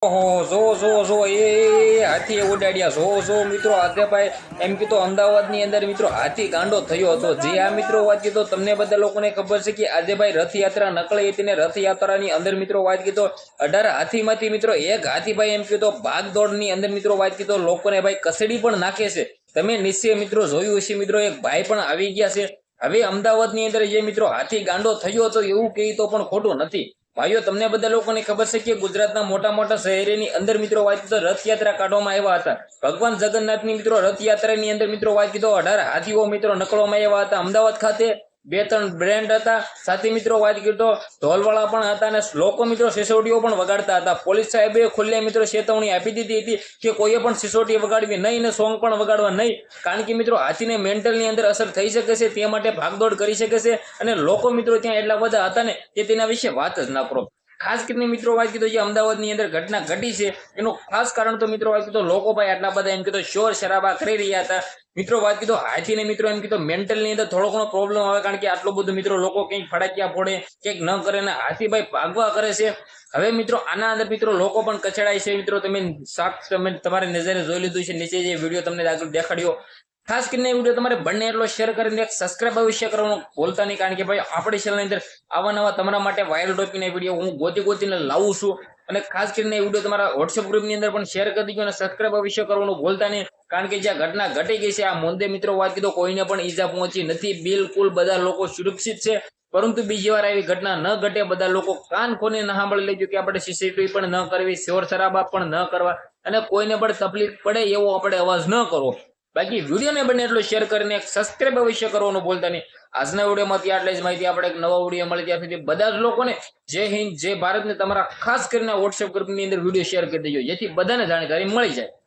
ઓહો જો એ હાથી ઉડાડ્યા જો મિત્રો આજે ભાઈ એમ કીધો અમદાવાદની અંદર મિત્રો હાથી ગાંડો થયો હતો જે આ મિત્રો વાત કીધો તમને બધા લોકોને ખબર છે કે આજે ભાઈ રથયાત્રા નકળી હતી ને રથયાત્રાની અંદર મિત્રો વાત કીધો 18 હાથીમાંથી મિત્રો એક હાથી ભાઈ એમ કીધો ભાગદોડની અંદર મિત્રો વાત કીધો લોકોને ભાઈ કસડી પણ નાખે છે તમે નિશ્ચય મિત્રો જોયું હશે મિત્રો એક ભાઈ પણ આવી ગયા છે હવે અમદાવાદની અંદર જે મિત્રો હાથી ગાંડો થયો હતો એવું કહી તો પણ ખોટું નથી ભાઈઓ તમને બધા લોકોને ખબર છે કે ગુજરાતના મોટા મોટા શહેરોની અંદર મિત્રો વાત કીધો રથયાત્રા કાઢવામાં આવ્યા હતા ભગવાન જગન્નાથની મિત્રો રથયાત્રાની અંદર મિત્રો વાત કીધો 18 હાથીઓ મિત્રો નકળવામાં આવ્યા હતા અમદાવાદ ખાતે 2-3 બ્રેન્ડ હતા સાથે મિત્રો વાત કીધો ઢોલવાળા પણ હતા અને લોકો મિત્રો સિસોટીઓ પણ વગાડતા હતા પોલીસ સાહેબે ખુલ્લે મિત્રો ચેતવણી આપી દીધી હતી કે કોઈએ પણ સિસોટી વગાડવી નહીં અને સોંગ પણ વગાડવા નહીં કારણ કે મિત્રો હાથીને મેન્ટલની અંદર અસર થઈ શકે છે તે માટે ભાગદોડ કરી શકે છે અને લોકો મિત્રો ત્યાં એટલા બધા હતા ને કે તેના વિશે વાત જ ના કરો ખાસ કરીને મિત્રો વાત કીધો જે અમદાવાદની અંદર ઘટના ઘટી છે એનું ખાસ કારણ તો મિત્રો વાત કીધો લોકો ભાઈ આટલા બધા એમ કીધો શોર શરાબા કરી રહ્યા હતા મિત્રો વાત કીધો હાથીને મિત્રો એમ કીધો મેન્ટલની અંદર થોડો ઘણો પ્રોબ્લેમ આવે કારણ કે આટલું બધું મિત્રો લોકો કંઈક ફડાક્યા ફોડે કંઈક ન કરે ને હાથી ભાઈ ભાગવા કરે છે હવે મિત્રો આના અંદર મિત્રો લોકો પણ કચડાય છે મિત્રો તમે તમારી નજરે જોઈ લીધું છે નીચે જે વિડીયો તમને આગળ દેખાડ્યો ખાસ કરીને વિડીયો તમારે બંને એટલો શેર કરીને એક સબસ્ક્રાઇબ અવશ્ય કરવાનું ભૂલતા નહીં કારણ કે ભાઈ આપણી ચેનલની અંદર આવા નવા તમારા માટે વાયરલ ટોપિકના વિડીયો હું ગોતીને લાવું છું અને ખાસ કરીને એ વિડીયો તમારા વોટ્સએપ ગ્રુપની અંદર પણ શેર કરી દીજો અને સબસ્ક્રાઇબ અવશ્ય કરવાનું ભૂલતા નહીં કારણ કે જે ઘટના ઘટી ગઈ છે આ મુદ્દે મિત્રો વાત કીધો કોઈને પણ ઈજા પહોંચી નથી બિલકુલ બધા લોકો સુરક્ષિત છે પરંતુ બીજી વાર આવી ઘટના ન ઘટે બધા લોકો કાન ખોલીને ન સાંભળી લેજો કે આપણે સીસીટીવી પણ ન કરવી શોર શરાબા પણ ન કરવા અને કોઈને પણ તકલીફ પડે એવો આપણે અવાજ ન કરવો બાકી વિડીયોને બને એટલો શેર કરીને સબસ્ક્રાઇબ અવશ્ય કરવાનું ભૂલતા નહીં આજના વિડીયોમાંથી આટલી જ માહિતી આપણે એક નવા વિડીયો મળે ત્યાં સુધી બધા જ લોકોને જય હિન્દ જય ભારતને તમારા ખાસ કરીને વોટ્સએપ ગ્રુપની અંદર વિડીયો શેર કરી દેજો જેથી બધાને જાણકારી મળી જાય